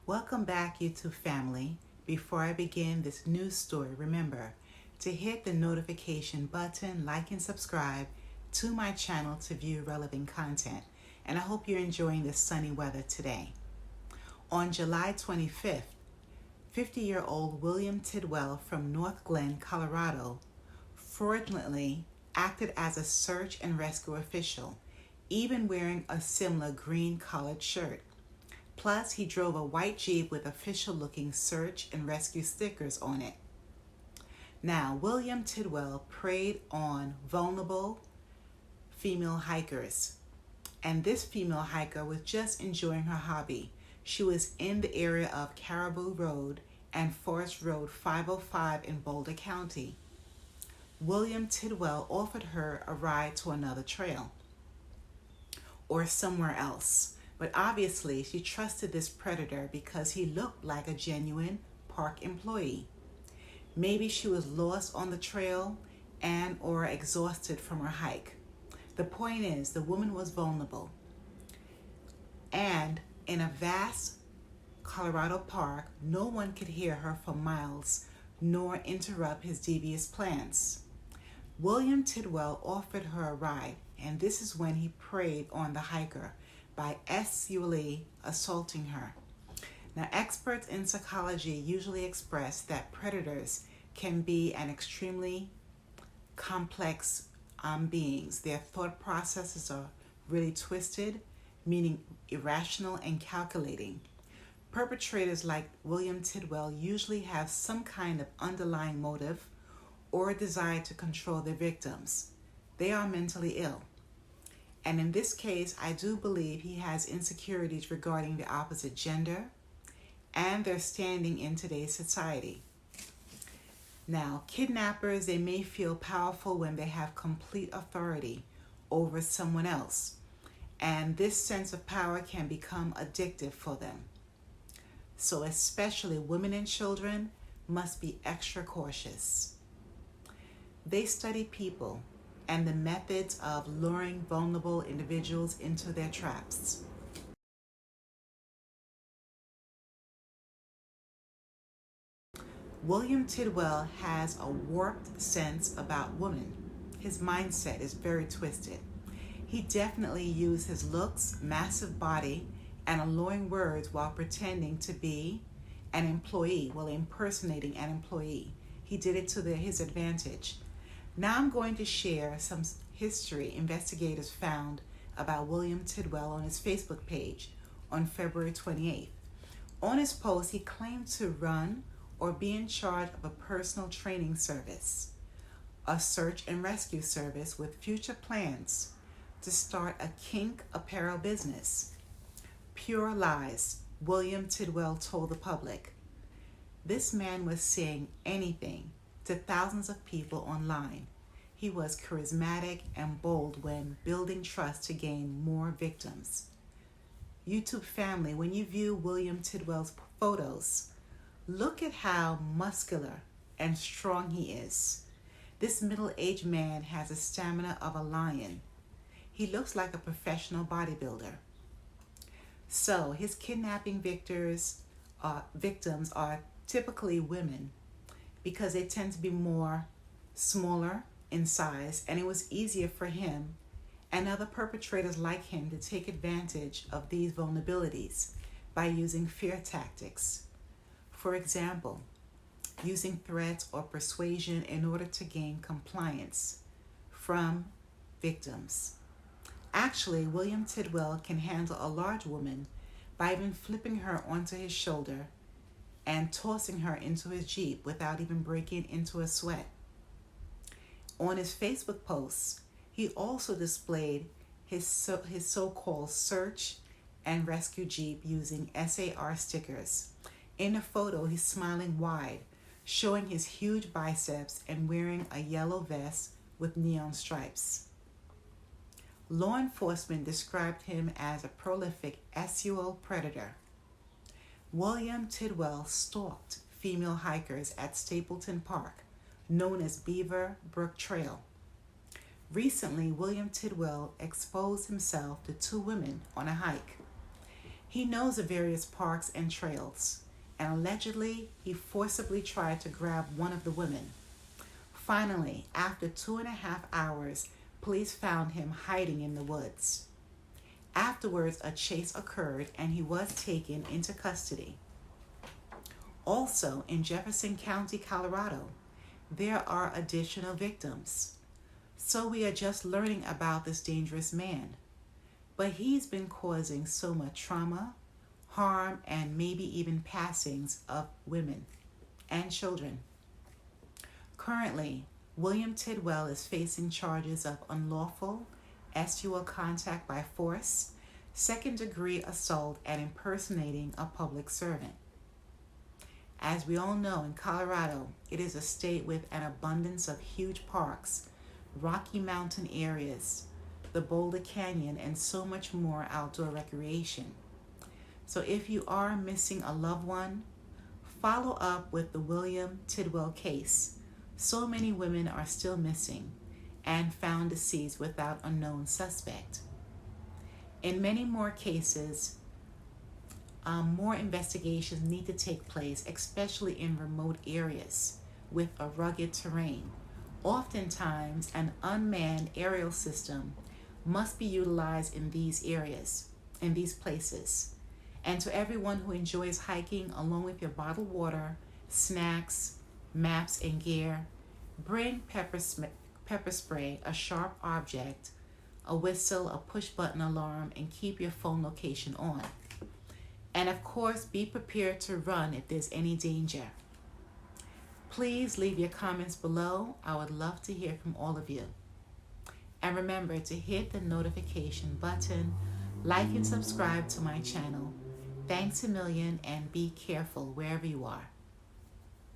Welcome back, YouTube family. Before I begin this news story, remember to hit the notification button, like and subscribe to my channel to view relevant content. And I hope you're enjoying the sunny weather today. On July 25th, 50-year-old William Tidwell from North Glen, Colorado, fraudulently acted as a search and rescue official, even wearing a similar green collared shirt. Plus, he drove a white Jeep with official-looking search and rescue stickers on it. Now, William Tidwell preyed on vulnerable female hikers, and this female hiker was just enjoying her hobby. She was in the area of Caribou Road and Forest Road 505 in Boulder County. William Tidwell offered her a ride to another trail or somewhere else. But obviously, she trusted this predator because he looked like a genuine park employee. Maybe she was lost on the trail and or exhausted from her hike. The point is, the woman was vulnerable. And in a vast Colorado park, no one could hear her for miles nor interrupt his devious plans. William Tidwell offered her a ride, and this is when he preyed on the hiker by sexually assaulting her. Now, experts in psychology usually express that predators can be an extremely complex beings. Their thought processes are really twisted, meaning irrational and calculating. Perpetrators like William Tidwell usually have some kind of underlying motive or desire to control their victims. They are mentally ill. And in this case, I do believe he has insecurities regarding the opposite gender and their standing in today's society. Now, kidnappers, they may feel powerful when they have complete authority over someone else. And this sense of power can become addictive for them. So especially women and children must be extra cautious. They study people and the methods of luring vulnerable individuals into their traps. William Tidwell has a warped sense about women. His mindset is very twisted. He definitely used his looks, massive body, and alluring words while pretending to be an employee, while impersonating an employee. He did it to his advantage. Now I'm going to share some history investigators found about William Tidwell on his Facebook page on February 28th. On his post, he claimed to run or be in charge of a personal training service, a search and rescue service with future plans to start a kink apparel business. Pure lies, William Tidwell told the public. This man was saying anything to thousands of people online. He was charismatic and bold when building trust to gain more victims. YouTube family, when you view William Tidwell's photos, look at how muscular and strong he is. This middle-aged man has the stamina of a lion. He looks like a professional bodybuilder. So his kidnapping victims are typically women because they tend to be smaller in size, and it was easier for him and other perpetrators like him to take advantage of these vulnerabilities by using fear tactics. For example, using threats or persuasion in order to gain compliance from victims. Actually, William Tidwell can handle a large woman by even flipping her onto his shoulder and tossing her into his Jeep without even breaking into a sweat. On his Facebook posts, he also displayed his so-called search and rescue Jeep using SAR stickers. In the photo, he's smiling wide, showing his huge biceps and wearing a yellow vest with neon stripes. Law enforcement described him as a prolific SUO predator. William Tidwell stalked female hikers at Stapleton Park, known as Beaver Brook Trail. Recently, William Tidwell exposed himself to two women on a hike. He knows the various parks and trails, and allegedly he forcibly tried to grab one of the women. Finally, after 2.5 hours, police found him hiding in the woods. Afterwards, a chase occurred and he was taken into custody. Also, in Jefferson County, Colorado, there are additional victims. So we are just learning about this dangerous man. But he's been causing so much trauma, harm, and maybe even passings of women and children. Currently, William Tidwell is facing charges of unlawful sexual contact by force, second-degree assault, and impersonating a public servant. As we all know, in Colorado, it is a state with an abundance of huge parks, Rocky Mountain areas, the Boulder Canyon, and so much more outdoor recreation. So if you are missing a loved one, follow up with the William Tidwell case. So many women are still missing and found deceased without a known suspect. In many more cases, more investigations need to take place, especially in remote areas with a rugged terrain. Oftentimes, an unmanned aerial system must be utilized in these areas, in these places. And to everyone who enjoys hiking, along with your bottled water, snacks, maps, and gear, bring pepper spray, a sharp object, a whistle, a push-button alarm, and keep your phone location on. And of course, be prepared to run if there's any danger. Please leave your comments below. I would love to hear from all of you. And remember to hit the notification button, like and subscribe to my channel. Thanks a million, and be careful wherever you are.